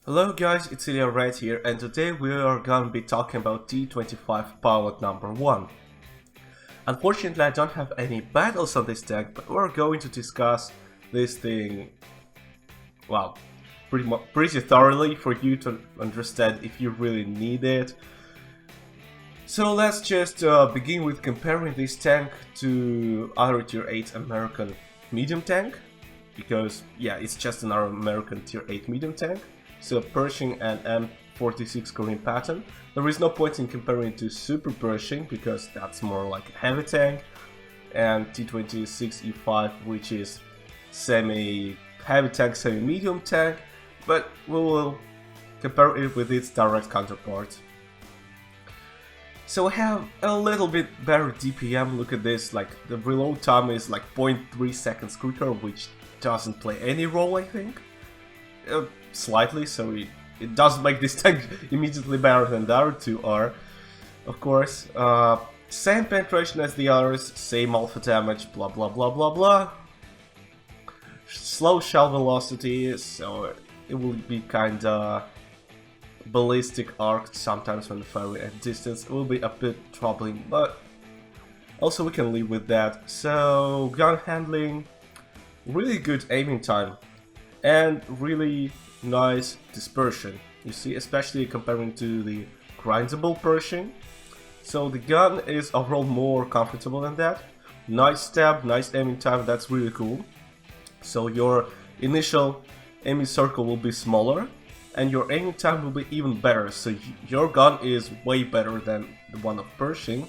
Hello guys, it's Ilya right here, and today we are gonna be talking about T25 Pilot number 1. Unfortunately, I don't have any battles on this tank, but we're going to discuss this thing, well, pretty thoroughly for you to understand if you really need it. So let's just begin with comparing this tank to other tier 8 American medium tank, because yeah, it's just another American tier 8 medium tank. So Pershing and M46 Korean pattern. There is no point in comparing it to Super Pershing because that's more like a heavy tank, and T26 E5, which is semi-heavy tank, semi-medium tank, but we will compare it with its direct counterpart. So we have a little bit better DPM. Look at this, like the reload time is like 0.3 seconds quicker, which doesn't play any role, I think. Slightly, so it does make this tank immediately better than the other two are, of course. Same penetration as the others, same alpha damage, blah blah blah blah blah. Slow shell velocity, so it will be kinda ballistic arc sometimes when firing at distance. It will be a bit troubling, but also we can live with that. So gun handling, really good aiming time, and really nice dispersion, you see, especially comparing to the grindable Pershing. So the gun is overall more comfortable than that. Nice stab, nice aiming time, that's really cool. So your initial aiming circle will be smaller, and your aiming time will be even better. So your gun is way better than the one of Pershing,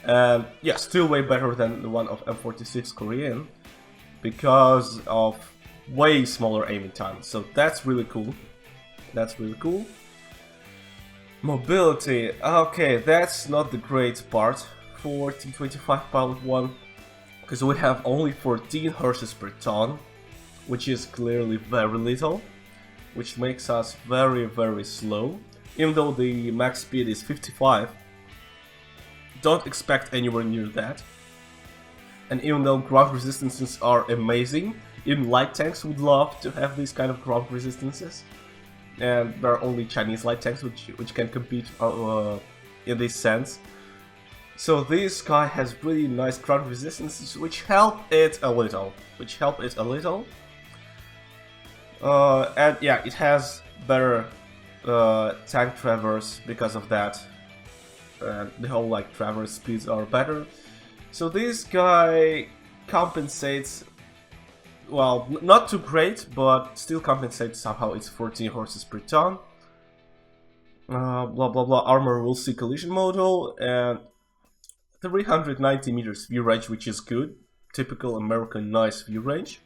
and yeah, still way better than the one of M46 Korean, because of way smaller aiming time, so that's really cool. That's really cool. Mobility, okay, that's not the great part for T25 Pilot 1, because we have only 14 horses per ton, which is clearly very little, which makes us very slow. Even though the max speed is 55, don't expect anywhere near that. And even though ground resistances are amazing, even light tanks would love to have these kind of ground resistances, and there are only Chinese light tanks which can compete in this sense. So this guy has really nice ground resistances, which help it a little. And yeah, it has better tank traverse because of that. The whole like traverse speeds are better. So this guy compensates. Well, not too great, but still compensates somehow. It's 14 horses per ton. Blah blah blah. Armor will see collision model and 390 meters view range, which is good. Typical American nice view range.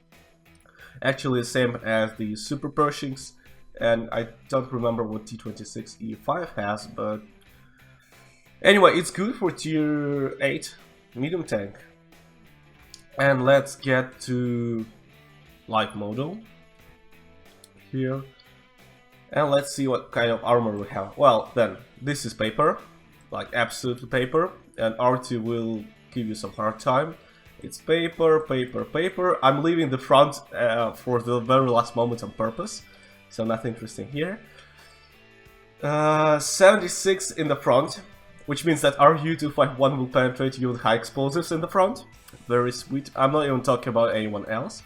Actually, the same as the Super Pershings, and I don't remember what T26 E5 has, but anyway, it's good for tier 8 medium tank. And let's get to light model here, and let's see what kind of armor we have. Well, then this is paper, like absolutely paper, and R2 will give you some hard time. It's paper. I'm leaving the front for the very last moment on purpose, so nothing interesting here. 76 in the front, which means that RU-251 will penetrate you with high explosives in the front. Very sweet. I'm not even talking about anyone else.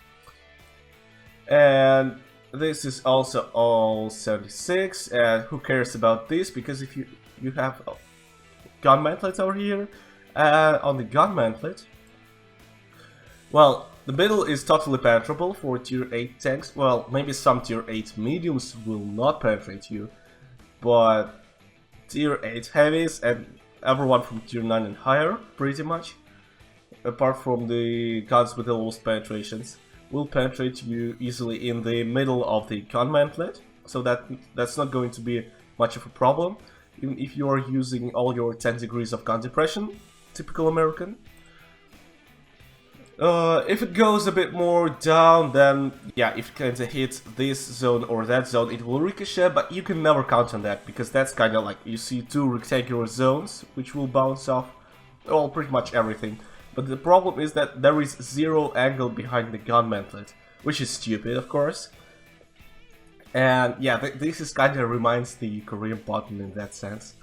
And this is also all 76, and who cares about this, because if you have a gun mantlet over here, on the gun mantlet, well, the middle is totally penetrable for tier 8 tanks. Well, maybe some tier 8 mediums will not penetrate you, but tier 8 heavies and everyone from tier 9 and higher, pretty much, apart from the guns with the lowest penetrations, will penetrate you easily in the middle of the gun mantlet, so that's not going to be much of a problem, even if you are using all your 10 degrees of gun depression, typical American. If it goes a bit more down, then yeah, if it kinda hits this zone or that zone, it will ricochet, but you can never count on that, because that's kinda like, you see two rectangular zones, which will bounce off, well, pretty much everything. But the problem is that there is zero angle behind the gun mantlet, which is stupid, of course. And yeah, this is kind of reminds the Korean button in that sense.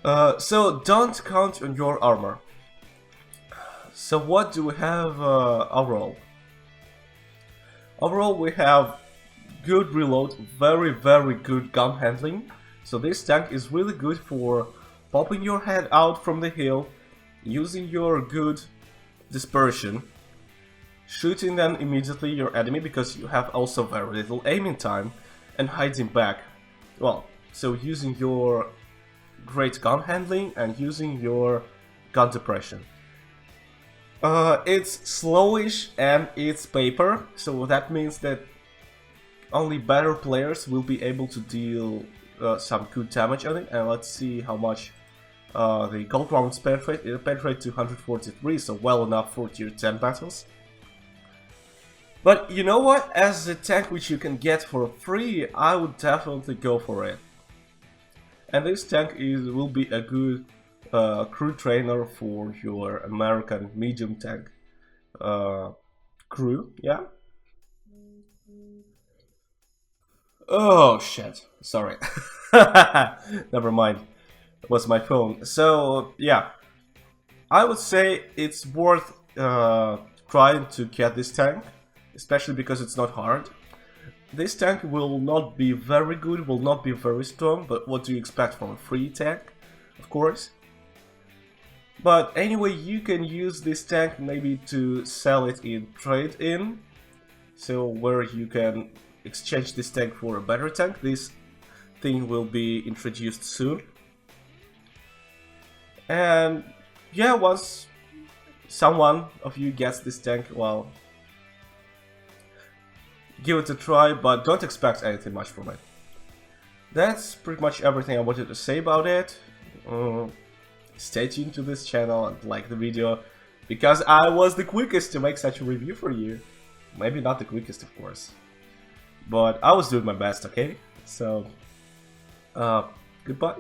So don't count on your armor. So what do we have overall? Overall we have good reload, very good gun handling. So this tank is really good for popping your head out from the hill, using your good dispersion, shooting then immediately your enemy because you have also very little aiming time, and hiding back. Well, so using your great gun handling and using your gun depression. It's slowish and it's paper, so that means that only better players will be able to deal some good damage on it. And let's see how much the gold rounds penetrate. It penetrates to 143, so well enough for tier 10 battles. But you know what? As a tank which you can get for free, I would definitely go for it. And this tank will be a good crew trainer for your American medium tank crew, yeah? Oh shit, sorry. Never mind, it was my phone. So yeah, I would say it's worth trying to get this tank, especially because it's not hard. This tank will not be very good, will not be very strong, but what do you expect from a free tank, of course? But anyway, you can use this tank maybe to sell it in trade-in, so where you can exchange this tank for a better tank. This thing will be introduced soon. And yeah, once someone of you gets this tank, well, give it a try, but don't expect anything much from it. That's pretty much everything I wanted to say about it. Stay tuned to this channel and like the video, because I was the quickest to make such a review for you. Maybe not the quickest, of course, but I was doing my best, okay? So, goodbye.